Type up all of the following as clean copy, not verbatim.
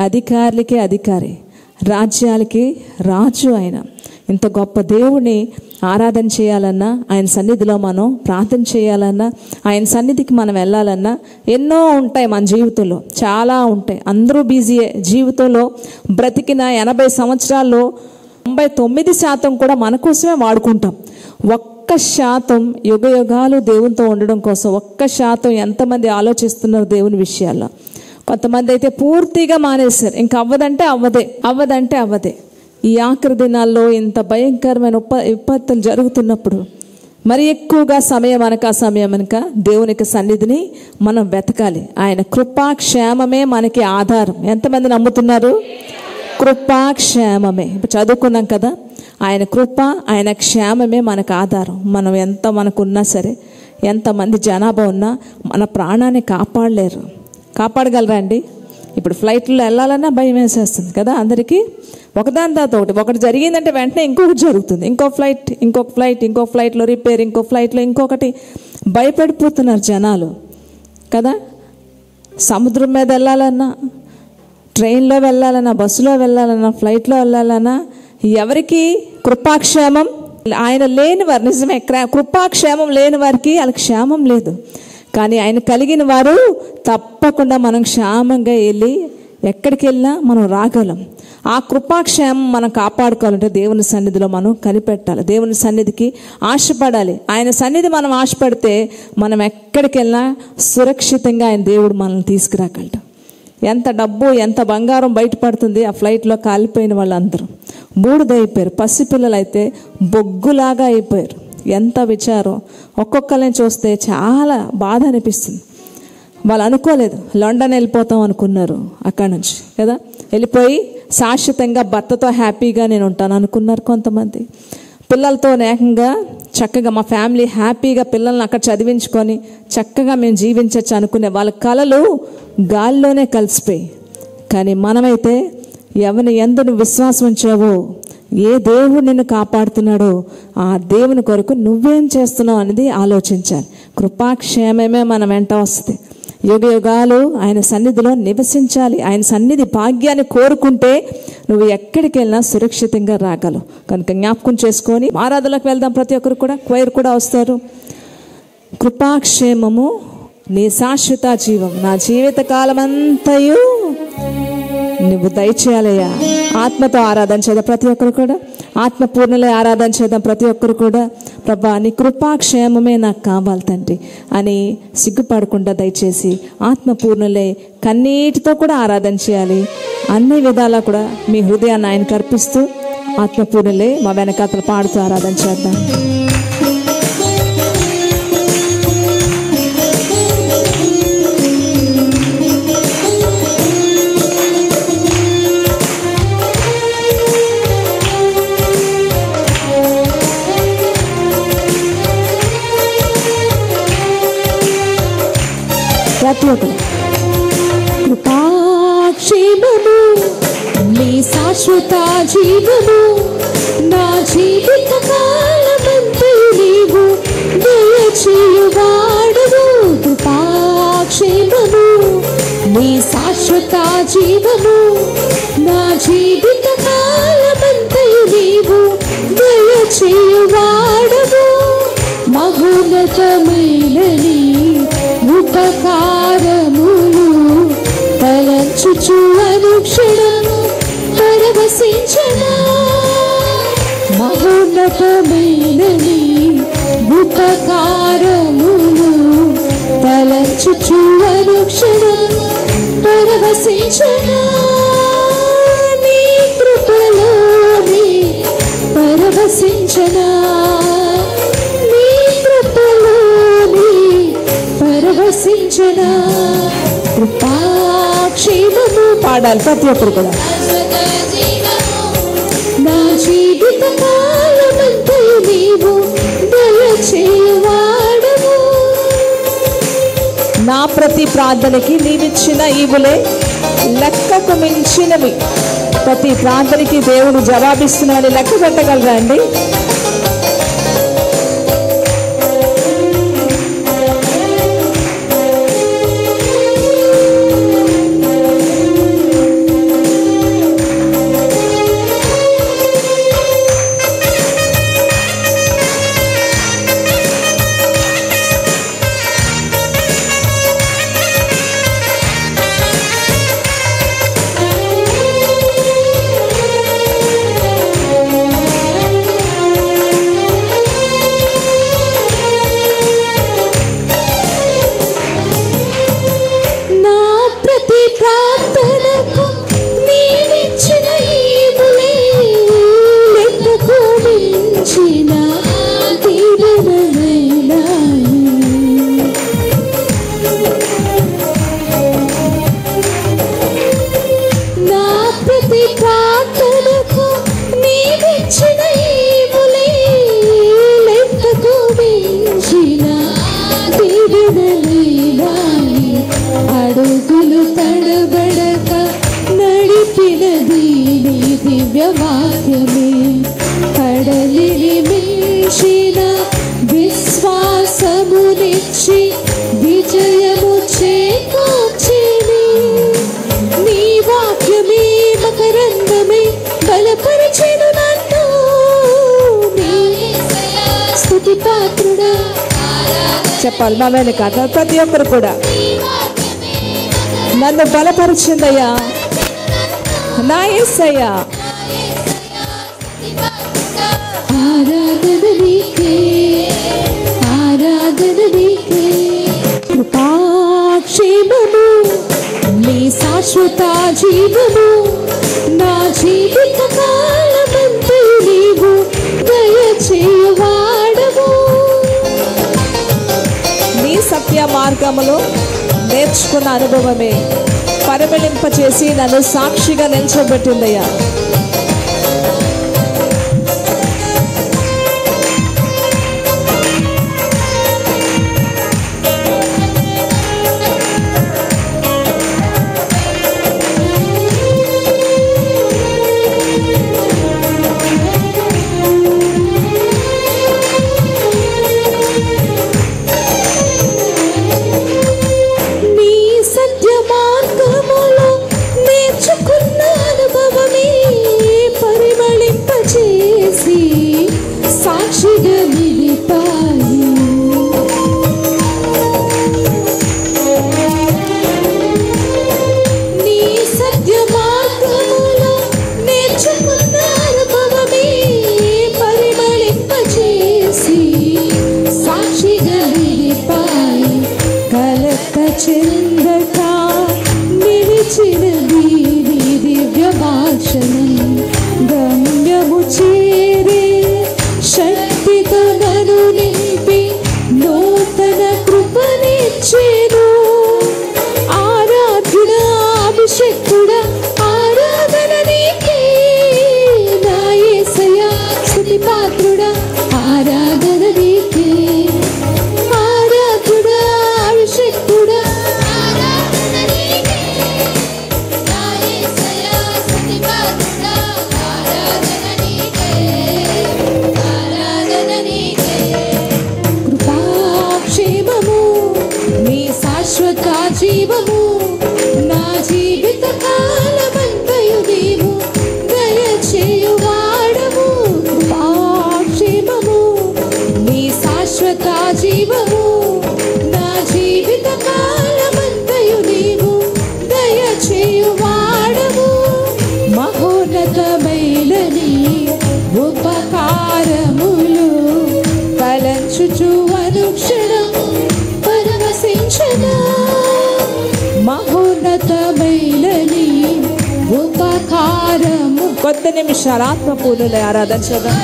అధికారులకి అధికారి, రాజ్యాలకి రాజు ఆయన. ఇంత గొప్ప దేవుని ఆరాధన చేయాలన్నా, ఆయన సన్నిధిలో మనం ప్రార్థన చేయాలన్నా, ఆయన సన్నిధికి మనం వెళ్ళాలన్నా ఎన్నో ఉంటాయి మన జీవితంలో, చాలా ఉంటాయి. అందరూ బిజీయే. జీవితంలో బ్రతికిన 80 సంవత్సరాల్లో 99% కూడా మన కోసమే వాడుకుంటాం. 1% యుగ యుగాలు దేవునితో ఉండడం కోసం 1% ఎంతమంది ఆలోచిస్తున్నారు దేవుని విషయాల్లో. కొంతమంది అయితే పూర్తిగా మానేశారు. ఇంకా అవ్వదంటే అవ్వదే. ఈ ఆఖరి దినాల్లో ఇంత భయంకరమైన విపత్తులు జరుగుతున్నప్పుడు మరి ఎక్కువగా సమయం అనక దేవునికి సన్నిధిని మనం వెతకాలి. ఆయన కృపాక్షేమమే మనకి ఆధారం. ఎంతమంది నమ్ముతున్నారు? కృపాక్షేమమే. ఇప్పుడు చదువుకున్నాం కదా, ఆయన కృప, ఆయన క్షేమమే మనకు ఆధారం. మనం ఎంత మనకున్నా సరే, ఎంతమంది జనాభా ఉన్నా మన ప్రాణాన్ని కాపాడగలరా అండి? ఇప్పుడు ఫ్లైట్లో వెళ్ళాలన్నా భయం వేసేస్తుంది కదా అందరికీ. ఒకదాని తర్వాత ఒకటి జరిగిందంటే వెంటనే ఇంకొకటి జరుగుతుంది. ఇంకొక ఫ్లైట్లో రిపేర్, ఇంకో ఫ్లైట్లో ఇంకొకటి. భయపడిపోతున్నారు జనాలు కదా. సముద్రం మీద వెళ్ళాలన్నా, ట్రైన్లో వెళ్ళాలన్నా, బస్సులో వెళ్ళాలన్నా, ఫ్లైట్లో వెళ్ళాలన్నా ఎవరికి కృపాక్షేమం? ఆయన లేని వారు, నిజమే, కృపాక్షేమం లేని వారికి వాళ్ళకి క్షేమం లేదు. కానీ ఆయన కలిగిన వారు తప్పకుండా మనం క్షేమంగా వెళ్ళి ఎక్కడికి వెళ్ళినా మనం రాగలం. ఆ కృపాక్షేమం మనం కాపాడుకోవాలంటే దేవుని సన్నిధిలో మనం కనిపెట్టాలి. దేవుని సన్నిధికి ఆశపడాలి. ఆయన సన్నిధి మనం ఆశపడితే మనం ఎక్కడికి వెళ్ళినా సురక్షితంగా ఆయన దేవుడు మనల్ని తీసుకురాగలడు. ఎంత డబ్బు, ఎంత బంగారం బయటపడుతుంది. ఆ ఫ్లైట్లో కాలిపోయిన వాళ్ళందరూ బూడిదైపోయారు. పసిపిల్లలు అయితే బొగ్గులాగా అయిపోయారు. ఎంత విచారం. ఒక్కొక్కరిని చూస్తే చాలా బాధ అనిపిస్తుంది. వాళ్ళు అనుకోలేదు లండన్ వెళ్ళిపోతాం అనుకున్నారు. అక్కడి నుంచి కదా వెళ్ళిపోయి శాశ్వతంగా భర్తతో హ్యాపీగా నేను ఉంటాను అనుకున్నారు కొంతమంది. పిల్లలతో ఏకంగా చక్కగా మా ఫ్యామిలీ హ్యాపీగా పిల్లల్ని అక్కడ చదివించుకొని చక్కగా మేము జీవించవచ్చు అనుకునే వాళ్ళ కలలు గాలిలోనే కలిసిపోయి. కానీ మనమైతే ఎవరిని ఎందుకు విశ్వాసం ఉంచావో, ఏ దేవుడు నిన్ను కాపాడుతున్నాడో ఆ దేవుని కొరకు నువ్వేం చేస్తున్నావు అనేది ఆలోచించాలి. కృపాక్షేమమే మన వెంట వస్తుంది. యుగ యుగాలు ఆయన సన్నిధిలో నివసించాలి. ఆయన సన్నిధి భాగ్యాన్ని కోరుకుంటే నువ్వు ఎక్కడికి వెళ్ళినా సురక్షితంగా రాగలవు. కనుక జ్ఞాపకం చేసుకొని ఆరాధనలకు వెళ్దాం. ప్రతి ఒక్కరు కూడా, క్వైర్ కూడా వస్తారు. కృపాక్షేమము నీ శాశ్వత జీవం, నా జీవిత కాలమంతయు నువ్వు దయచేయాలయ్యా. ఆత్మతో ఆరాధన చేద్దాం ప్రతి ఒక్కరు కూడా, ఆత్మపూర్ణలే ఆరాధన చేద్దాం ప్రతి ఒక్కరు కూడా. ప్రభా, నీ కృపాక్షేమమే నాకు కావాలి తండ్రి అని సిగ్గుపడకుండా దయచేసి ఆత్మపూర్ణలే కన్నీటితో కూడా ఆరాధన చేయాలి. అన్ని విధాలా కూడా మీ హృదయాన్ని ఆయనకు అర్పిస్తూ ఆత్మపూర్ణలే మా వెనకాతలు పాడుతూ ఆరాధన చేద్దాం. కృపాక్షేమము నీ శాశ్వత జీవము, నా జీవిత కాలమంతా నీవు దయచేయువాడవు. కృపాక్షేమము నీ శాశ్వత జీవము, నా జీవిత కాలమంతా నీవు దయచేయువాడవు. మహోన్నతమైన నీ ఉపకారములు తలంచుచు అనుక్షణము పరవశించనా. మహోన్నతమైన నీ ఉపకారములు తలంచుచు అనుక్షణము పరవశించనా. నీ కృపలోనే పరవశించనా, నీ కృపలోనే పరవశించనా. కృపాక్షేమము పాడాలి ప్రతి ఒక్కరు కూడా. నా జీవిత కాలమంతా నీవు దయచేయువాడవు. నా ప్రతి ప్రార్థనకి నీవిచ్చిన ఈవులే లెక్కకు మించినవి. ప్రతి ప్రార్థనకి దేవుడు జవాబిస్తున్నాడని లెక్క పెట్టగలరా అండి? దివ్య వాక్యమే కడలిని మించిన విశ్వాసమునిచ్చి విజయము చేకూర్చిని. నీ వాక్యమే మకరందమే బలపరిచెను నన్ను. స్తుతి పాత్రుడా చెప్పాలి మా వెనక ప్రతి ఒక్కరు కూడా నన్ను బలపరిచిందయ్యా నా యేసయ్యా. ఆరాధన నీకే, ఆరాధన నీకే. కృపాక్షేమము నీ శాశ్వత జీవము నా జీవిత కాలమంతా నీవు దయచేయవాడవు. నీ సత్య మార్గములో నేర్చుకున్న అనుభవమే పరిమళింపచేసి నన్ను సాక్షిగా నిల్చోబెట్టిందయ్యా. సాక్షిగా నిలిపాయి. నీ సత్య మార్గములో నేర్చుకున్న అనుభవమే పరిమళింపచేసి సాక్షిగా నిలిపాయి. కలత చెందక నిలిచినది నీ దివ్య భాషణం. గమ్యము చేరే శక్తితో నన్ను నింపి నూతన కృపనిచ్చెను. ఆరాధ్యుడా అభిషేకుడా ఆరాధన నీకే నా యేసయ్యా. స్తుతి పాత్రుడా ఆరాధన నీకే. ఆరాధ్యుడా అభిషేకుడా ఆరాధన నీకే నా యేసయ్యా. స్తుతి పాత్రుడా ఆరాధన నీకే, ఆరాధన నీకే. కృపాక్షేమము నీ శాశ్వత జీవము నా జీవిత కాలమంతయు నీవు దయచేయువాడవు. కృపాక్షేమము నీ శాశ్వత జీవము నా జీవిత కాలమంతయు నీవు దయచేయువాడవు. మహోన్నతమైనని ఉపకారములు తలంచుచు అనుక్షణము పరవశించనా. మహోన్నతమైనని ఉపకారము కొద్ది నిమిషాలు ఆత్మపూర్ణుల ఆరాధన చేద్దాం.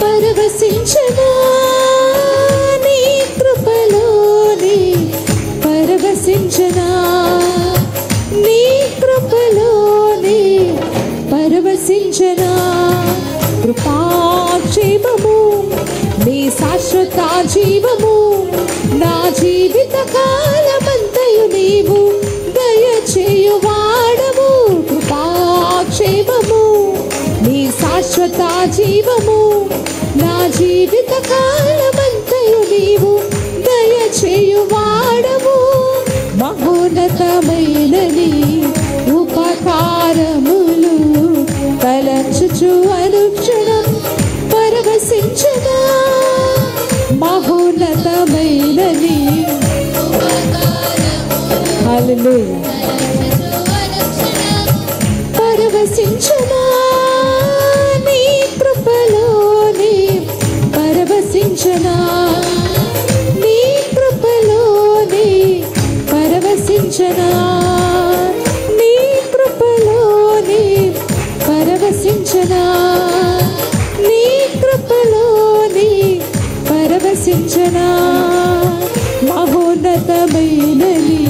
పరవశించనా. నీ కృపలోని పరవశించనా. నీ కృపలోని పరవశించనా. కృపాక్షేమము నీ శాశ్వత జీవము నా జీవిత కాలమంతయు నీవు దయచేయువాడవు. కృపాక్షేమము నీ శాశ్వత జీవము నా జీవిత కాలమంతయు నీవు దయచేయువాడవు. మహోన్నతమైనని ఉపకారములు తలంచుచు అనుక్షణం పరవశించనా. మహోన్నతమైనని హల్లెలూయా. పరవశించనా. నీ కృపలోని పరవశించనా. నీ కృపలోని పరవశించనా. నీ కృపలోని పరవశించనా. నీ కృపలోని పరవశించనా. మహోన్నతమైనని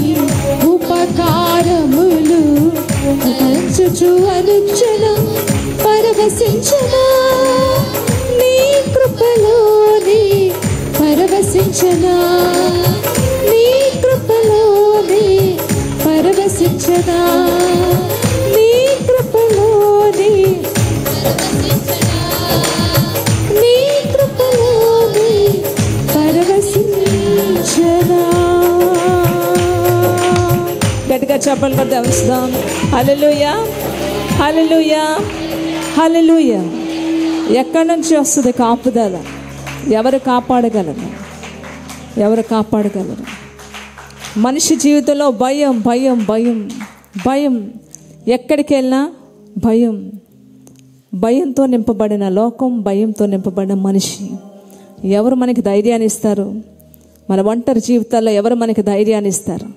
ఉపకారములు తలంచుచు అనుక్షణం పరవశించనా. నీ కృపలోని పరవశించనా. నీ కృపలోని పరవశించనా. నీ కృపలోని చెప్పండి కదా దేవుస్తాం. హల్లెలూయా, హల్లెలూయా, హల్లెలూయా. ఎక్కడి నుంచి వస్తుంది కాపుదల? ఎవరు కాపాడగలరు? ఎవరు కాపాడగలరు? మనిషి జీవితంలో భయం, భయం, భయం, భయం. ఎక్కడికి వెళ్ళినా భయం. భయంతో నింపబడిన లోకం, భయంతో నింపబడిన మనిషి. ఎవరు మనకి ధైర్యాన్ని ఇస్తారు? మన ఒంటరి జీవితాల్లో ఎవరు మనకి ధైర్యాన్ని ఇస్తారు?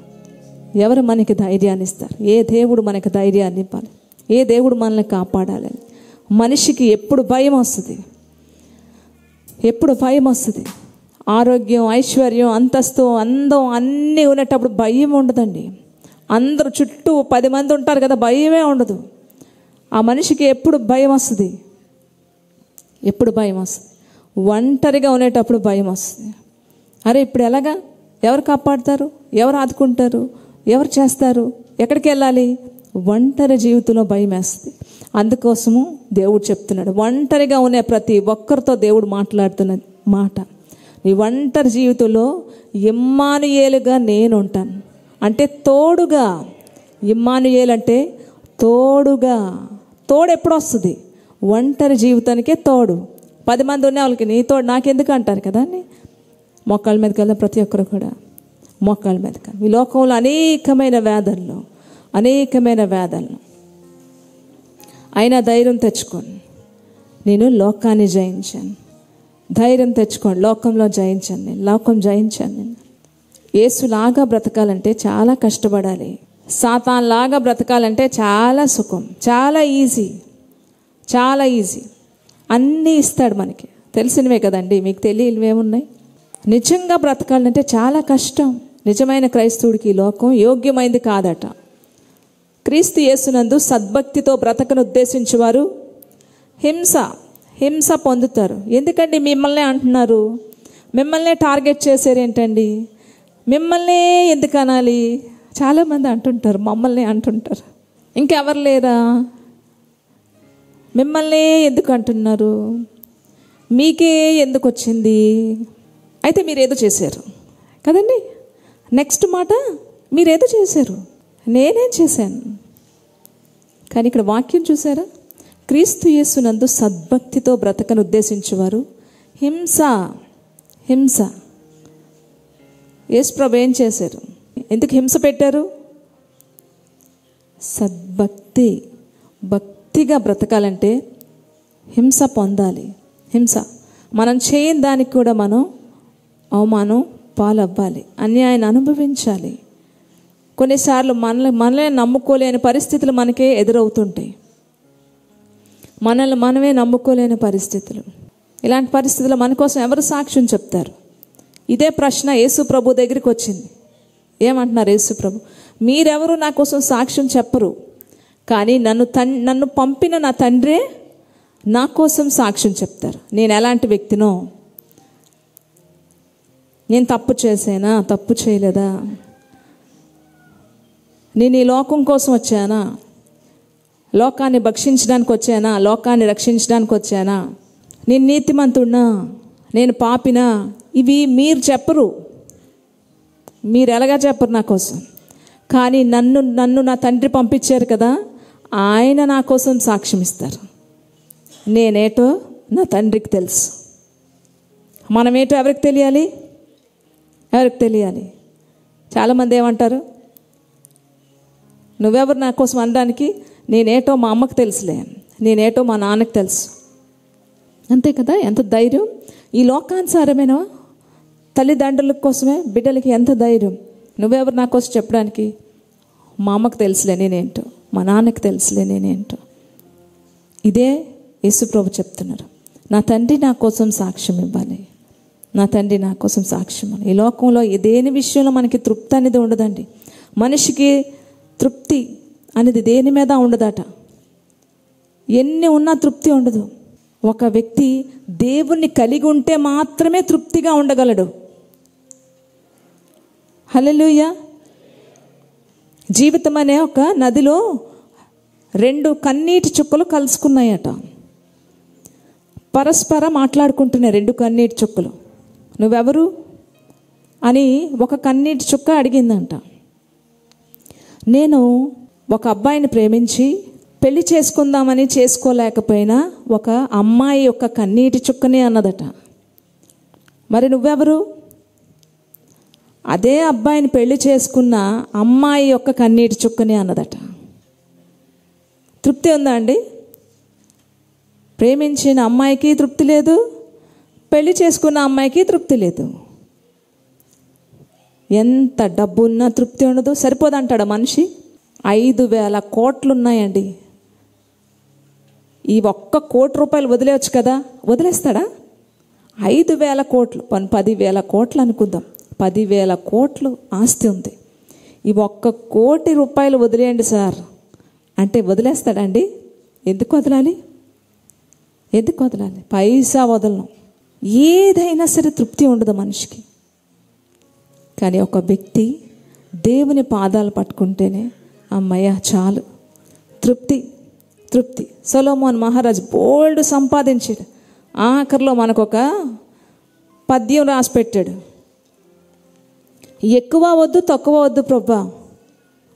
ఎవరు మనకి ధైర్యాన్ని ఇస్తారు? ఏ దేవుడు మనకి ధైర్యాన్ని ఇవ్వాలి? ఏ దేవుడు మనల్ని కాపాడాలి? మనిషికి ఎప్పుడు భయం వస్తుంది? ఎప్పుడు భయం వస్తుంది? ఆరోగ్యం, ఐశ్వర్యం, అంతస్తు, అందం అన్నీ ఉన్నప్పుడు భయం ఉండదండి. అందరూ చుట్టూ 10 మంది ఉంటారు కదా, భయమే ఉండదు. ఆ మనిషికి ఎప్పుడు భయం వస్తుంది? ఎప్పుడు భయం వస్తుంది? ఒంటరిగా ఉండేటప్పుడు భయం వస్తుంది. అరే ఇప్పుడు ఎలాగా? ఎవరు కాపాడుతారు? ఎవరు ఆదుకుంటారు? ఎవరు చేస్తారు? ఎక్కడికి వెళ్ళాలి? ఒంటరి జీవితంలో భయం వేస్తుంది. అందుకోసము దేవుడు చెప్తున్నాడు, ఒంటరిగా ఉన్న ప్రతి ఒక్కరితో దేవుడు మాట్లాడుతున్న మాట, నీ ఒంటరి జీవితంలో ఇమ్మానుయేలుగా నేను ఉంటాను. అంటే తోడుగా. ఇమ్మానుయేలు అంటే తోడుగా. తోడు ఎప్పుడు వస్తుంది? ఒంటరి జీవితానికే తోడు. 10 మంది ఉన్న వాళ్ళకి నీ తోడు నాకెందుకు అంటారు కదా అని. మోకాళ్ళ మీదకి వెళ్దాం ప్రతి ఒక్కరు కూడా, మోకాళ్ళ మీదకి. ఈ లోకంలో అనేకమైన వేదనలు, అనేకమైన వేదనలు. అయినా ధైర్యం తెచ్చుకోండి, నేను లోకాన్ని జయించాను. ధైర్యం తెచ్చుకోండి, లోకంలో జయించాను నేను, లోకం జయించాను నేను. యేసులాగా బ్రతకాలంటే చాలా కష్టపడాలి. సాతాన్లాగా బ్రతకాలంటే చాలా సుఖం, చాలా ఈజీ, చాలా ఈజీ. అన్నీ ఇస్తాడు మనకి, తెలిసినవే కదండి, మీకు తెలియనివేమున్నాయి? నిజంగా బ్రతకాలంటే చాలా కష్టం. నిజమైన క్రైస్తవుడికి ఈ లోకం యోగ్యమైంది కాదట. క్రీస్తు యేసునందు సద్భక్తితో బ్రతకను ఉద్దేశించేవారు హింస పొందుతారు. ఎందుకండి మిమ్మల్నే అంటున్నారు? మిమ్మల్నే టార్గెట్ చేశారు ఏంటండి? మిమ్మల్నే ఎందుకు అనాలి? చాలామంది అంటుంటారు, మమ్మల్ని అంటుంటారు. ఇంకెవరు లేరా? మిమ్మల్నే ఎందుకు అంటున్నారు? మీకే ఎందుకు వచ్చింది? అయితే మీరేదో చేశారు కదండి. నెక్స్ట్ మాట, మీరేదో చేశారు, నేనేం చేశాను? కానీ ఇక్కడ వాక్యం చూసారా? క్రీస్తు యేసునందు సద్భక్తితో బ్రతకను ఉద్దేశించేవారు హింస. యేసు ప్రభు ఏం చేశారు? ఎందుకు హింస పెట్టారు? భక్తిగా బ్రతకాలంటే హింస పొందాలి. హింస. మనం చేయని దానికి కూడా మనం అవమానం పాలవ్వాలి, అన్యాయాన్ని అనుభవించాలి. కొన్నిసార్లు మనల్ని నమ్ముకోలేని పరిస్థితులు మనకే ఎదురవుతుంటాయి. మనల్ని మనమే నమ్ముకోలేని పరిస్థితులు. ఇలాంటి పరిస్థితుల్లో మన కోసం ఎవరు సాక్ష్యం చెప్తారు? ఇదే ప్రశ్న యేసు ప్రభు దగ్గరికి వచ్చింది. ఏమంటున్నారు యేసు ప్రభు? మీరెవరు నా కోసం సాక్ష్యం చెప్పరు, కానీ నన్ను పంపిన నా తండ్రే నా కోసం సాక్ష్యం చెప్తారు. నేను ఎలాంటి వ్యక్తినో, నేను తప్పు చేశానా, తప్పు చేయలేదా, నేను ఈ లోకం కోసం వచ్చానా, లోకాన్ని భక్షించడానికి వచ్చానా, లోకాన్ని రక్షించడానికి వచ్చానా, నేను నీతిమంతుడినా, నేను పాపినా, ఇవి మీరు చెప్పరు. మీరు ఎలాగా చెప్పరు నా కోసం. కానీ నన్ను నా తండ్రి పంపించారు కదా, ఆయన నా కోసం సాక్ష్యం ఇస్తారు. నేనేటో నా తండ్రికి తెలుసు. మనమేటో ఎవరికి తెలియాలి? ఎవరికి తెలియాలి? చాలామంది ఏమంటారు? నువ్వెవరు నా కోసం అనడానికి? నేనేటో మా అమ్మకు తెలుసులే, నేనేటో మా నాన్నకు తెలుసు. అంతే కదా. ఎంత ధైర్యం! ఈ లోకానుసారమైన తల్లిదండ్రుల కోసమే బిడ్డలకి ఎంత ధైర్యం. నువ్వెవరు నా కోసం చెప్పడానికి? మా అమ్మకు తెలుసులే నేనేంటో, మా నాన్నకి తెలుసులే నేనేంటో. ఇదే యేసు ప్రభు చెప్తున్నారు. నా తండ్రి నా కోసం సాక్ష్యం ఇవ్వాలి, నా తండ్రి నా కోసం సాక్ష్యం ఇవ్వాలి. ఈ లోకంలో దేని విషయంలో మనకి తృప్తి అనేది ఉండదండి. మనిషికి తృప్తి అనేది దేని మీద ఉండదట. ఎన్ని ఉన్నా తృప్తి ఉండదు. ఒక వ్యక్తి దేవుణ్ణి కలిగి ఉంటే మాత్రమే తృప్తిగా ఉండగలడు. హల్లెలూయా. జీవితం అనే ఒక నదిలో 2 కన్నీటి చుక్కలు కలుసుకున్నాయట. పరస్పరం మాట్లాడుకుంటున్నాయి 2 కన్నీటి చుక్కలు. నువ్వెవరు అని ఒక కన్నీటి చుక్క అడిగిందంట. నేను ఒక అబ్బాయిని ప్రేమించి పెళ్లి చేసుకుందామని చేసుకోలేకపోయినా ఒక అమ్మాయి యొక్క కన్నీటి చుక్కనే అన్నదట. మరి నువ్వెవరు? అదే అబ్బాయిని పెళ్లి చేసుకున్న అమ్మాయి యొక్క కన్నీటి చుక్కనే అన్నదట. తృప్తి ఉందా అండి? ప్రేమించిన అమ్మాయికి తృప్తి లేదు, పెళ్లి చేసుకున్న అమ్మాయికి తృప్తి లేదు. ఎంత డబ్బు ఉన్నా తృప్తి ఉండదు. సరిపోదంటాడా మనిషి? 5,000 కోట్లు ఉన్నాయండి. ఈ 1 కోటి రూపాయలు వదిలేయచ్చు కదా, వదిలేస్తాడా? 5,000 కోట్లు, 10,000 కోట్లు అనుకుందాం. 10,000 కోట్లు ఆస్తి ఉంది. ఈ 1 కోటి రూపాయలు వదిలేయండి సార్ అంటే వదిలేస్తాడండి? ఎందుకు వదలాలి? ఎందుకు వదలాలి? పైసా వదలను. ఏదైనా సరే తృప్తి ఉండదు మనిషికి. కానీ ఒక వ్యక్తి దేవుని పాదాలు పట్టుకుంటేనే అమ్మయ్య చాలు, తృప్తి తృప్తి. సొలొమోన్ మహారాజు బోల్డ్ సంపాదించాడు. ఆఖరిలో మనకొక పద్యం రాసి పెట్టాడు. ఎక్కువ వద్దు తక్కువ వద్దు ప్రభా.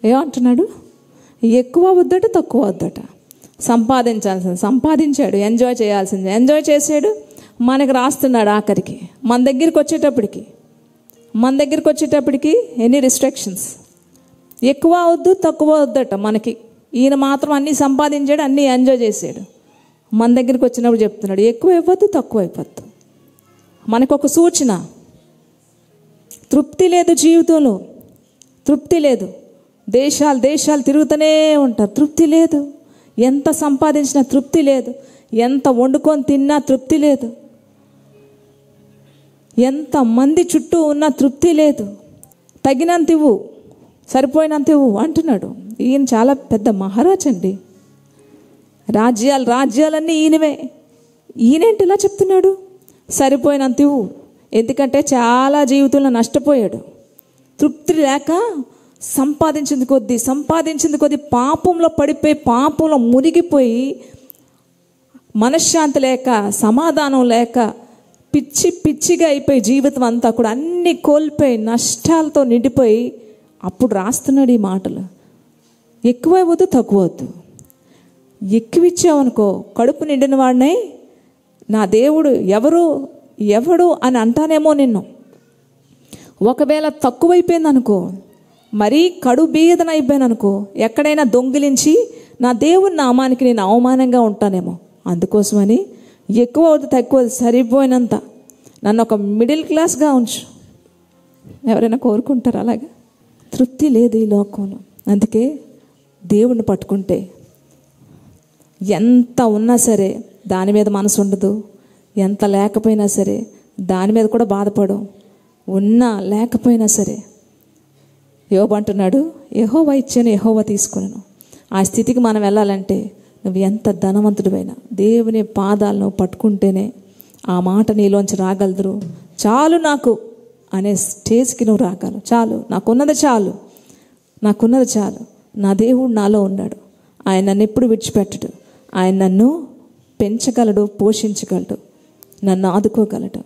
ఏమంటున్నాడు? ఎక్కువ వద్దట తక్కువ వద్దట. సంపాదించాల్సింది సంపాదించాడు, ఎంజాయ్ చేయాల్సింది ఎంజాయ్ చేసాడు. మనకు రాస్తున్నాడు ఆఖరికి. మన దగ్గరికి వచ్చేటప్పటికి ఎన్ని రిస్ట్రిక్షన్స్. ఎక్కువ వద్దు తక్కువ వద్దట మనకి. ఈయన మాత్రం అన్నీ సంపాదించాడు, అన్నీ ఎంజాయ్ చేసాడు. మన దగ్గరికి వచ్చినప్పుడు చెప్తున్నాడు ఎక్కువ ఇవ్వద్దు తక్కువ ఇవ్వద్దు. మనకొక సూచన. తృప్తి లేదు జీవితంలో, తృప్తి లేదు. దేశాలు తిరుగుతూనే ఉంటారు, తృప్తి లేదు. ఎంత సంపాదించినా తృప్తి లేదు, ఎంత వండుకొని తిన్నా తృప్తి లేదు, ఎంత మంది చుట్టూ ఉన్నా తృప్తి లేదు. తగినంత ఇవ్వు, సరిపోయినంత ఇవ్వు అంటున్నాడు. ఈయన చాలా పెద్ద మహారాజు అండి. రాజ్యాలన్నీ ఈయనవే. ఈయనేంటి ఇలా చెప్తున్నాడు? సరిపోయినంత ఇవ్వు. ఎందుకంటే చాలా జీవితంలో నష్టపోయాడు. తృప్తి లేక సంపాదించింది కొద్దీ పాపంలో పడిపోయి, పాపంలో మునిగిపోయి, మనశ్శాంతి లేక, సమాధానం లేక, పిచ్చిగా అయిపోయి జీవితం అంతా కూడా అన్నీ కోల్పోయి నష్టాలతో నిండిపోయి అప్పుడు రాస్తున్నాడు ఈ మాటలు. ఎక్కువ ఇవ్వద్దు తక్కువ వద్దు. ఎక్కువ ఇచ్చావనుకో కడుపు నిండిన వాడినై నా దేవుడు ఎవడు అని అంటానేమో నిన్ను. ఒకవేళ తక్కువైపోయింది అనుకో, మరీ కడు బీదన అయిపోయాను అనుకో, ఎక్కడైనా దొంగిలించి నా దేవుని నామానికి నేను అవమానంగా ఉంటానేమో. అందుకోసమని ఎక్కువ వద్దు తక్కువ సరిపోయినంత, నన్ను ఒక మిడిల్ క్లాస్గా ఉంచు. ఎవరైనా కోరుకుంటారు అలాగా? తృప్తి లేదు ఈ లోకంలో. అందుకే దేవుణ్ణి పట్టుకుంటే ఎంత ఉన్నా సరే దాని మీద మనసు ఉండదు, ఎంత లేకపోయినా సరే దాని మీద కూడా బాధపడం. ఉన్నా లేకపోయినా సరే యోబు అంటున్నాడు యెహోవా ఇచ్చాను యెహోవా తీసుకున్నాను. ఆ స్థితికి మనం వెళ్ళాలంటే నువ్వు ఎంత ధనవంతుడివైనా దేవుని పాదాలను పట్టుకుంటేనే ఆ మాట నీలోంచి రాగలదురు. చాలు నాకు అనే స్టేజ్కి నువ్వు రాగలవు. చాలు, నాకున్నది చాలు, నా దేవుడు నాలో ఉన్నాడు, ఆయన నన్ను ఎప్పుడు విడిచిపెట్టడు, ఆయన నన్ను పెంచగలడు, పోషించగలడు, నన్ను ఆదుకోగలడు.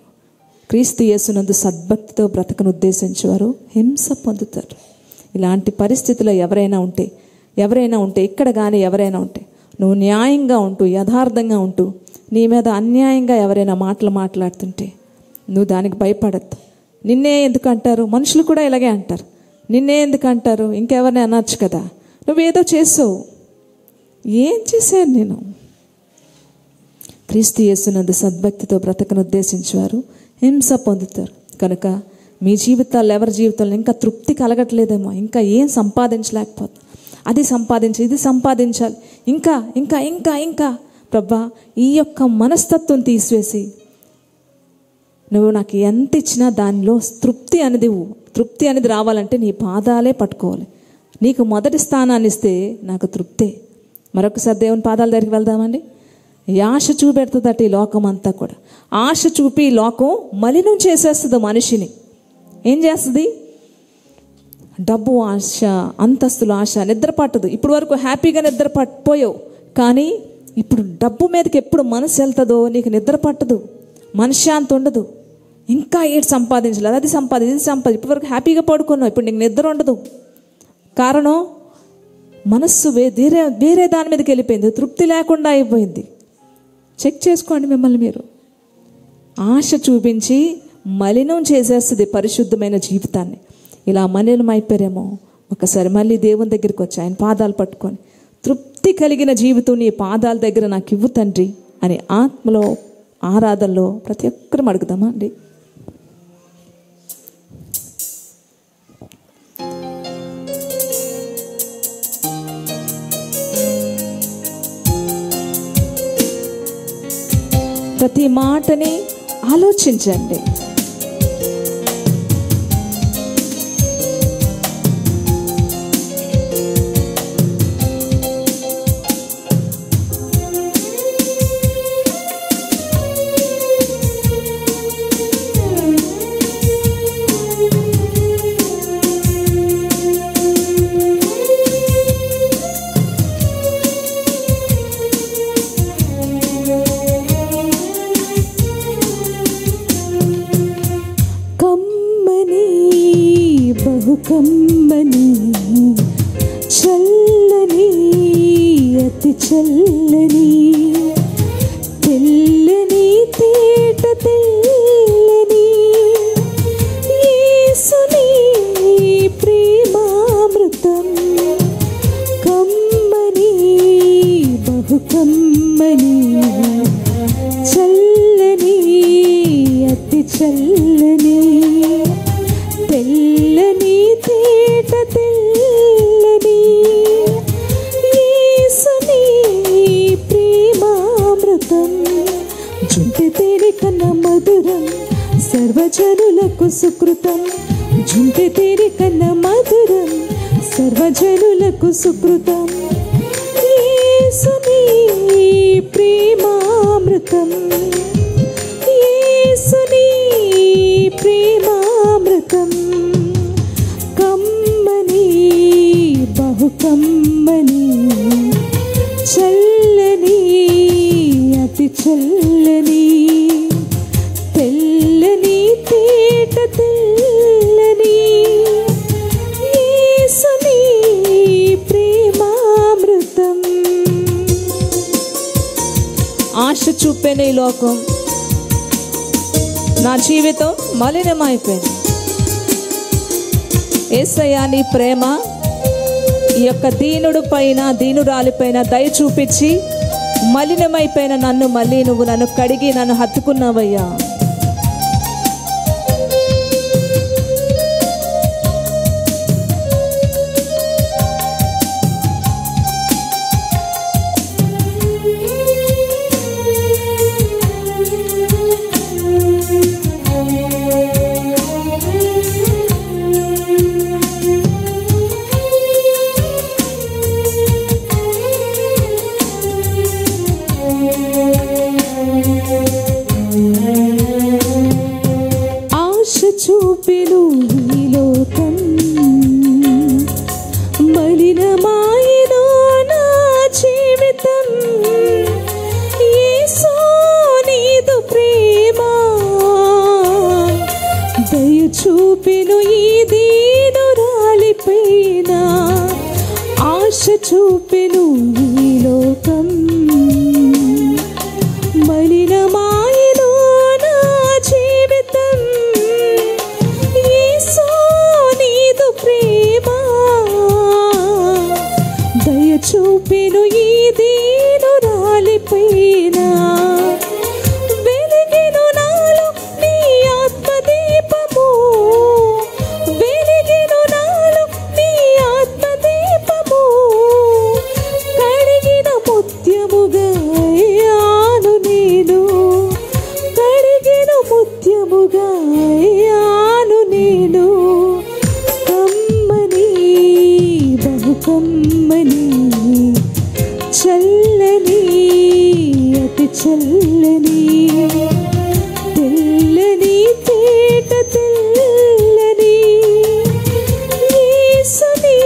క్రీస్తు యేసునందు సద్భక్తితో బ్రతకను ఉద్దేశించేవారు హింస పొందుతారు. ఇలాంటి పరిస్థితిలో ఎవరైనా ఉంటే ఇక్కడ కానీ ఎవరైనా ఉంటే నువ్వు న్యాయంగా ఉంటూ యథార్థంగా ఉంటూ నీ మీద అన్యాయంగా ఎవరైనా మాట్లాడుతుంటే నువ్వు దానికి భయపడద్దు. నిన్నే ఎందుకు అంటారు? మనుషులు కూడా ఇలాగే అంటారు. నిన్నే ఎందుకు అంటారు? ఇంకెవరిని అనొచ్చు కదా. నువ్వేదో చేసావు. ఏం చేశాను నేను? క్రీస్తు యేసునందు సద్భక్తితో బ్రతకను ఉద్దేశించేవారు హింస పొందుతారు. కనుక మీ జీవితాల్లో ఎవరి జీవితాల్లో ఇంకా తృప్తి కలగట్లేదేమో, ఇంకా ఏం సంపాదించలేకపోతే అది సంపాదించి ఇది సంపాదించాలి, ఇంకా ఇంకా ఇంకా ఇంకా ప్రభా ఈ యొక్క మనస్తత్వం తీసివేసి నువ్వు నాకు ఎంత ఇచ్చినా దానిలో తృప్తి అనేది రావాలంటే నీ పాదాలే పట్టుకోవాలి. నీకు మొదటి స్థానాన్ని ఇస్తే నాకు తృప్తే. మరొకసారి దేవుని పాదాల దగ్గరికి వెళ్దామండి. ఈ ఆశ చూపెడుతుందట ఈ లోకం అంతా కూడా. ఆశ చూపి ఈ లోకం మలినం చేసేస్తుంది మనిషిని. ఏం చేస్తుంది? డబ్బు ఆశ, అంతస్తుల ఆశ, నిద్ర పట్టదు. ఇప్పుడు వరకు హ్యాపీగా నిద్ర పట్టిపోయావు, కానీ ఇప్పుడు డబ్బు మీదకి ఎప్పుడు మనసు వెళ్తుందో నీకు నిద్ర పట్టదు, మనశ్శాంతి ఉండదు. ఇంకా ఏడు సంపాదించలేదు, అది సంపాదించి ఇది సంపాదించి ఇప్పటి వరకు హ్యాపీగా పడుకున్నావు, ఇప్పుడు నీకు నిద్ర ఉండదు. కారణం మనస్సు వేరే దాని మీదకి వెళ్ళిపోయింది, తృప్తి లేకుండా అయిపోయింది. చెక్ చేసుకోండి మిమ్మల్ని మీరు. ఆశ చూపించి మలినం చేసేస్తుంది పరిశుద్ధమైన జీవితాన్ని. ఇలా మలినం అయిపోయారేమో, ఒకసారి మళ్ళీ దేవుని దగ్గరికి వచ్చి ఆయన పాదాలు పట్టుకొని, తృప్తి కలిగిన జీవితం నీ పాదాల దగ్గర నాకు ఇవ్వు తండ్రి అని ఆత్మలో ఆరాధనలో ప్రతి ఒక్కరం అడుగుదామా అండి. ప్రతి మాటని ఆలోచించండి. కమ్మని చల్లని అతి చల్లని తెల్లని తేట తెల్లని యేసుని ప్రేమామృతం కమ్మని బహు కమ్మని చల్లని అతి చల్లని తెల్లని తేట తెల్లని యేసుని ప్రేమామృతం జుంటి తేనె కన్నా మధురం సర్వజనులకు సుకృతం జుంటి తేనె కన్నా మధురం సర్వజనులకు సుకృతం యేసుని ప్రేమామృతం యేసుని ప్రేమామృతం కమ్మని బహు కమ్మని చల్లని అతి చల్లని తెల్లని తేట తెల్లని యేసుని ప్రేమామృతం. ఆశ చూపేన ఈ లోకం, నా జీవితం మలినమైపోయింది. యేసయ్యా నీ ప్రేమ ఈ యొక్క దీనుడు పైన దీనురాలి పైన దయ చూపించి మలినమైపోయిన నన్ను మళ్ళీ నువ్వు నన్ను కడిగి నన్ను హత్తుకున్నావయ్యా. చూపెను ఈ లోకం మలినమాయెను నా జీవితం యేసు నీదు ప్రేమ దయ చూపెను ఈ దీనురాలిపైన ఆశ చూపెను ఈ లోకం మలినమాయెను నా జీవితం ప్రేమ దయ చూపెను ఈ దీనురాలిపైన వెలిగెను నాలో నీ ఆత్మదీపము వెలిగెను నాలో నీ ఆత్మదీపము కడిగిన ముత్యముగా అయ్యాను నేను కడిగిన ముత్యముగా అయ్యాను నేను కమ్మని చల్లని అతి చల్లని తెల్లని తేట తెల్లని యేసుని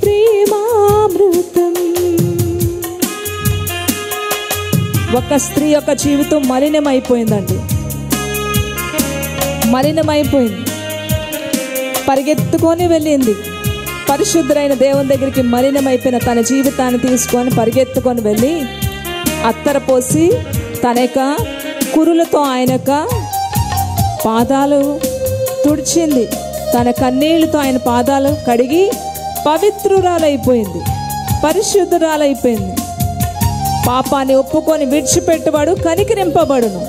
ప్రేమామృతం. ఒక స్త్రీ యొక్క జీవితం మలినమైపోయిందండి, మలినమైపోయింది. పరిగెత్తుకొని వెళ్ళింది పరిశుద్ధుడైన దేవుని దగ్గరికి మలినమైపోయిన తన జీవితాన్ని తీసుకొని పరిగెత్తుకొని వెళ్ళి అత్తర పోసి తన యొక్క కురులతో ఆయన యొక్క పాదాలు తుడిచింది. తన కన్నీళ్లతో ఆయన పాదాలు కడిగి పవిత్రురాలైపోయింది, పరిశుద్ధురాలైపోయింది. పాపాన్ని ఒప్పుకొని విడిచిపెట్టువాడు కనికరింపబడును.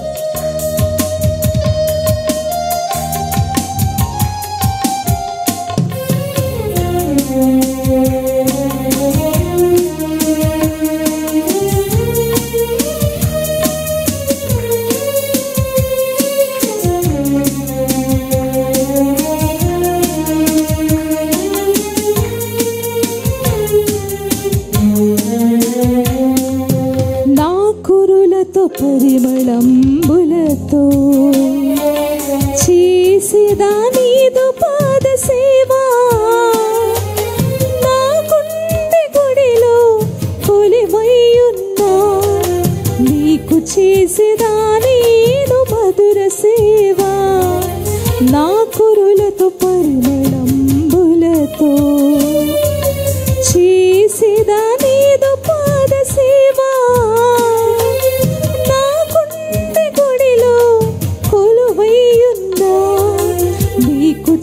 పరిమళంబులతో చేసేదా నీదు పాద సేవా, నా గుండె గుడిలో కొలివయ్యున్నా నీకు చేసేదా నీదు మధుర సేవా. నా కురులతో పరిమళంబులతో చేసేదా నీదు పాద సేవా,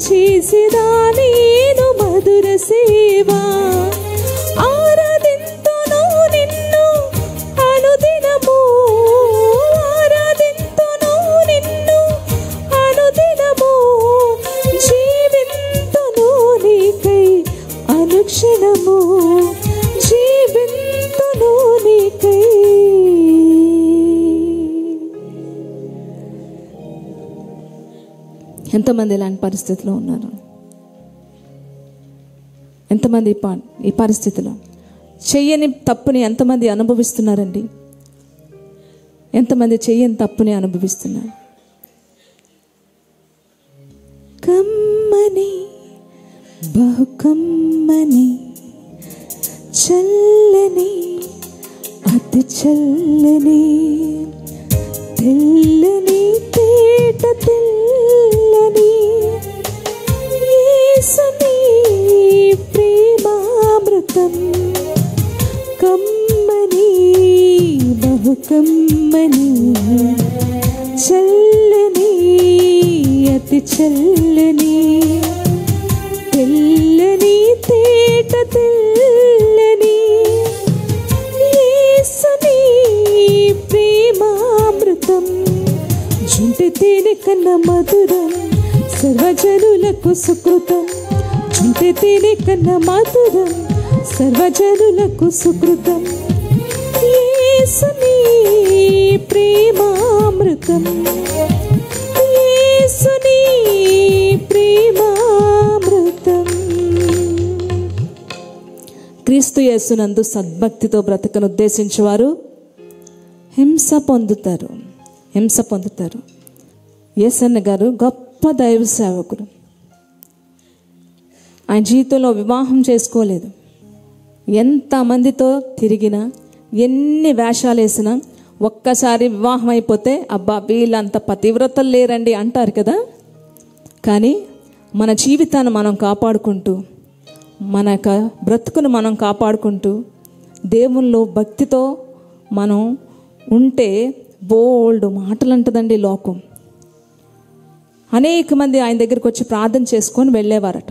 చేసేదా నేను మధుర సేవా. ఆరాధింతును నిన్ను అనుదినము, ఆరాధింతును నిన్ను అనుదినము, జీవింతును నీకై అనుక్షణము, జీవింతును నీకై. ఎంతమంది ఇలాంటి పరిస్థితిలో ఉన్నారు? ఎంతమంది ఈ పరిస్థితిలో చెయ్యని తప్పుని ఎంతమంది అనుభవిస్తున్నారండి? ఎంతమంది చెయ్యని తప్పుని అనుభవిస్తున్నారు? కమ్మని బహు కమ్మని చల్లని అతి చల్లని తెల్లని తేట తెల్లని యేసుని ప్రేమామృతం, కమ్మని బహు కమ్మని చల్లని అతి చల్లని తెల్లని తేట తెల్లని యేసుని ప్రేమామృతం, జుంటి తేనె కన్నా మధురం సర్వజనులకు సుకృతం, జుంటి తేనె కన్నా మధురం సర్వజనులకు సుకృతం, యేసుని ప్రేమామృతం, యేసుని ప్రేమామృతం. క్రీస్తు యేసునందు సద్భక్తితో బ్రతకను ఉద్దేశించేవారు హింస పొందుతారు, హింస పొందుతారు. యేసన్న గారు గొప్ప దైవ సేవకుడు. ఆయన జీవితంలో వివాహం చేసుకోలేదు. ఎంతమందితో తిరిగినా, ఎన్ని వేషాలు వేసినా, ఒక్కసారి వివాహం అయిపోతే అబ్బా వీళ్ళంత పతివ్రతలు లేరండి అంటారు కదా. కానీ మన జీవితాన్ని మనం కాపాడుకుంటూ, మన యొక్క బ్రతుకును మనం కాపాడుకుంటూ, దేవుల్లో భక్తితో మనం ఉంటే బోల్డ్ మాటలు అంటదండి లోకం. అనేక మంది ఆయన దగ్గరికి వచ్చి ప్రార్థన చేసుకొని వెళ్ళేవారట.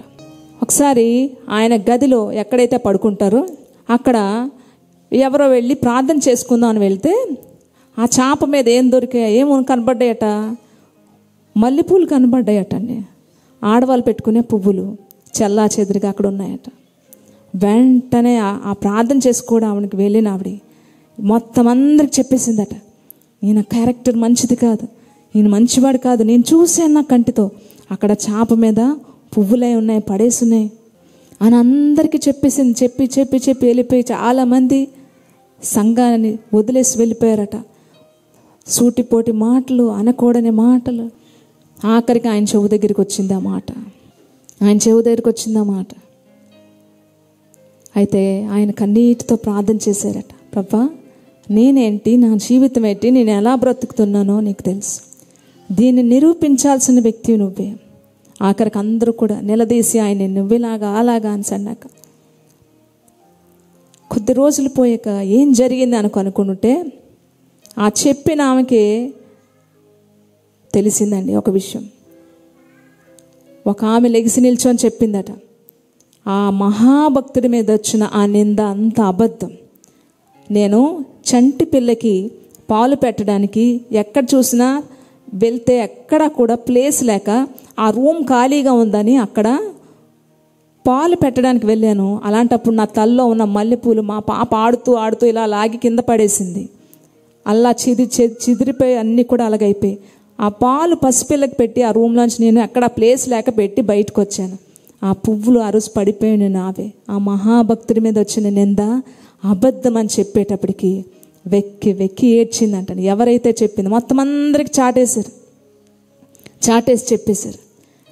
ఒకసారి ఆయన గదిలో ఎక్కడైతే పడుకుంటారో అక్కడ ఎవరో వెళ్ళి ప్రార్థన చేసుకుందాం అని వెళ్తే ఆ చాప మీద ఏం కనబడ్డాయట? మల్లెపూలు కనబడ్డాయట అండి. ఆడవాళ్ళు పెట్టుకునే పువ్వులు చల్లా చెదిరిగా అక్కడ ఉన్నాయట. వెంటనే ఆ ప్రార్థన చేసుకోవడం ఆవిడకి వెళ్ళిన ఆవిడ మొత్తం అందరికి చెప్పేసిందట, ఈయన క్యారెక్టర్ మంచిది కాదు, ఈయన మంచివాడు కాదు, నేను చూశాను నా కంటితో, అక్కడ చాప మీద పువ్వులే ఉన్నాయి, పడేసున్నాయి అని అందరికీ చెప్పేసింది. చెప్పి చెప్పి చెప్పి వెళ్ళిపోయి చాలామంది సంఘాన్ని వదిలేసి వెళ్ళిపోయారట. సూటిపోటి మాటలు, అనకూడని మాటలు. ఆఖరికి ఆయన చెవు దగ్గరికి వచ్చింది ఆ మాట, ఆయన చెవు దగ్గరికి వచ్చింది ఆ మాట. అయితే ఆయన కన్నీటితో ప్రార్థన చేశారట, ప్రభా నేనేంటి, నా జీవితం ఏంటి, నేను ఎలా బ్రతుకుతున్నానో నీకు తెలుసు, దీన్ని నిరూపించాల్సిన వ్యక్తి నువ్వే. ఆఖరికి అందరూ కూడా నిలదీసి ఆయన నువ్విలాగా అలాగా అని అన్నాక కొద్ది రోజులు పోయాక ఏం జరిగింది అనుకుంటుంటే ఆ చెప్పిన ఆమెకి తెలిసిందండి ఒక విషయం. ఒక ఆమె లెగిసి నిల్చొని చెప్పిందట, ఆ మహాభక్తుడి మీద వచ్చిన ఆ నింద అంత అబద్ధం. నేను చంటి పిల్లకి పాలు పెట్టడానికి ఎక్కడ చూసినా వెళ్తే ఎక్కడ కూడా ప్లేస్ లేక ఆ రూమ్ ఖాళీగా ఉందని అక్కడ పాలు పెట్టడానికి వెళ్ళాను. అలాంటప్పుడు నా తల్లో ఉన్న మల్లెపూలు మా పాప ఆడుతూ ఆడుతూ ఇలా లాగి కింద పడేసింది. అలా చిదిరిపోయి అన్నీ కూడా అలాగైపోయి ఆ పాలు పసిపిల్లకి పెట్టి ఆ రూమ్లోంచి నేను ఎక్కడ ప్లేస్ లేక పెట్టి బయటకు వచ్చాను. ఆ పువ్వులు ఆ రోజు పడిపోయాను నావే. ఆ మహాభక్తుడి మీద వచ్చిన నింద అబద్ధం అని చెప్పేటప్పటికి వెక్కి వెక్కి ఏడ్చిందంట. ఎవరైతే చెప్పింది మొత్తం అందరికి చాటేసి చెప్పేశారు.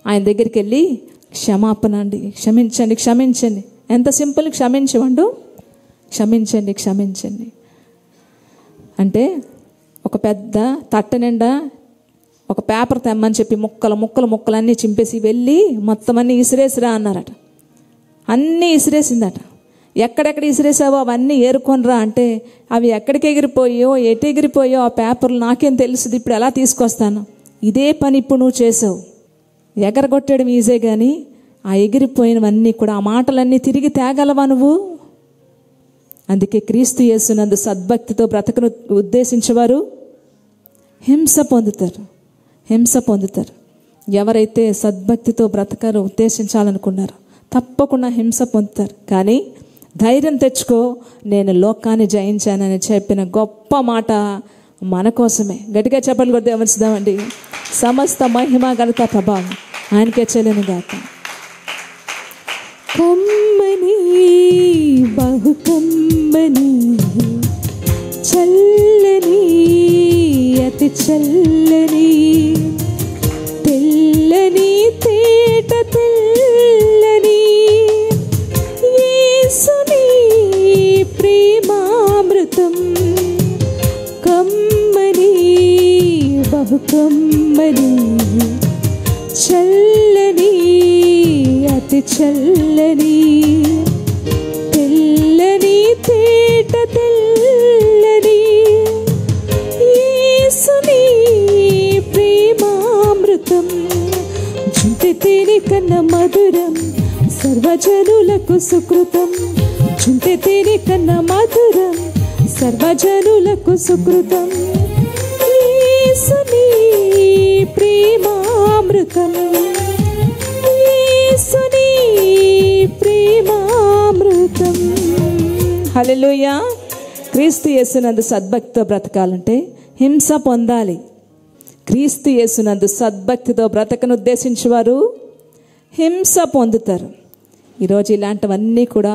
ఆయన దగ్గరికి వెళ్ళి క్షమాపణ అండి, క్షమించండి క్షమించండి. ఎంత సింపుల్, క్షమించవండు, క్షమించండి క్షమించండి అంటే ఒక పెద్ద తట్ట నిండా ఒక పేపర్ తెమ్మని చెప్పి ముక్కలన్నీ చింపేసి వెళ్ళి మొత్తం అన్నీ ఇసిరేసిరా అన్నారట. అన్నీ ఇసిరేసిందట. ఎక్కడెక్కడ ఇసిరేసావో అవన్నీ ఏరుకొనిరా అంటే అవి ఎక్కడికి ఎటు ఎగిరిపోయో ఆ పేపర్లు నాకేం తెలుస్తుంది, ఇప్పుడు ఎలా తీసుకొస్తాను? ఇదే పని ఇప్పుడు నువ్వు చేసావు. ఎగరగొట్టడం ఈజే కానీ ఆ ఎగిరిపోయినవన్నీ కూడా ఆ మాటలన్నీ తిరిగి తేగలవా నువ్వు? అందుకే క్రీస్తు యేసునందు సద్భక్తితో బ్రతకను ఉద్దేశించేవారు హింస పొందుతారు. ఎవరైతే సద్భక్తితో బ్రతకను ఉద్దేశించాలనుకున్నారో తప్పకుండా హింస పొందుతారు. కానీ ధైర్యం తెచ్చుకో, నేను లోకాన్ని జయించానని చెప్పిన గొప్ప మాట మన కోసమే. గట్టిగా చెప్పలు కొద్ది గమనిస్తామండి. సమస్త మహిమ ఘనత ప్రభావం ఆయనకే చెల్లును గాక. కమ్మని బహు కమ్మని చల్లని అతి చల్లని తెల్లని తేట తెల్లని యేసుని ప్రేమామృతం కమ్మని బహు కమ్మని చల్లని అతి చల్లని తెల్లని తేట తెల్లని యేసుని ప్రేమామృతం జుంటె తేనె కన్న మధురం సర్వజనులకు సుకృతం జుంటె తేనె కన్న మధురం సర్వజనులకు సుకృతం యేసుని ప్రేమామృతం యేసుని ప్రేమామృతం. హల్లెలూయా. క్రీస్తు యేసునందు సద్భక్తితో బ్రతకాలంటే హింస పొందాలి. క్రీస్తు యేసునందు సద్భక్తితో బ్రతకను ఉద్దేశించేవారు హింస పొందుతారు. ఈరోజు ఇలాంటివన్నీ కూడా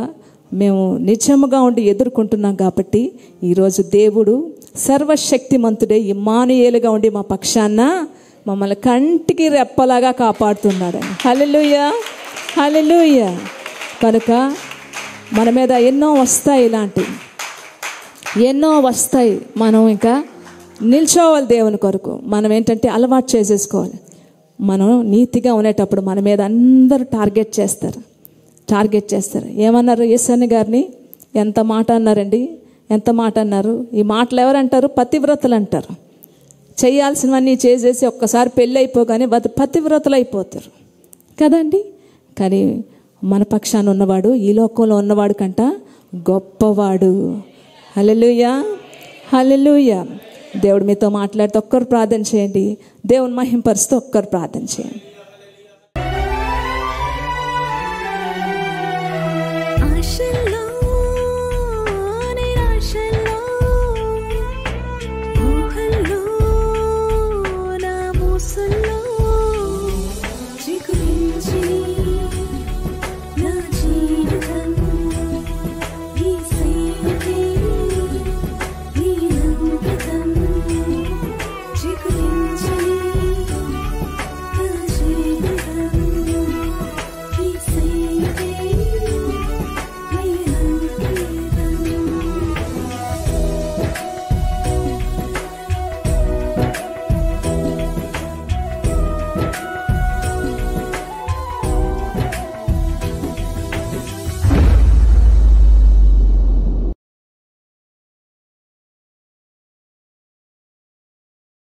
మేము నిజముగా ఉండి ఎదుర్కొంటున్నాం కాబట్టి ఈరోజు దేవుడు సర్వశక్తిమంతుడే ఇమ్మానుయేలుగా ఉండి మా పక్షాన మమ్మల్ని కంటికి రెప్పలాగా కాపాడుతున్నాడు. హల్లెలూయా హల్లెలూయా. కనుక మన మీద ఎన్నో వస్తాయి. మనం ఇంకా నిల్చోవాలి దేవుని కొరకు. మనం ఏంటంటే అలవాటు చేసేసుకోవాలి. మనం నీతిగా ఉండేటప్పుడు మన మీద అందరూ టార్గెట్ చేస్తారు. ఏమన్నారు? యేసయ్య గారిని ఎంత మాట అన్నారండి, ఎంత మాట అన్నారు. ఈ మాటలు ఎవరంటారు? పతివ్రతలు అంటారు. చేయాల్సినవన్నీ చేసేసి ఒక్కసారి పెళ్ళి అయిపోగానే పతివ్రతలు అయిపోతారు కదండి. కానీ మన పక్షాన ఉన్నవాడు ఈ లోకంలో ఉన్నవాడు కంట గొప్పవాడు. హల్లెలూయా హల్లెలూయా. దేవుడు మీతో మాట్లాడితే ఒక్కరు ప్రార్థన చేయండి. దేవుని మహింపరుస్తూ ఒక్కరు ప్రార్థన చేయండి.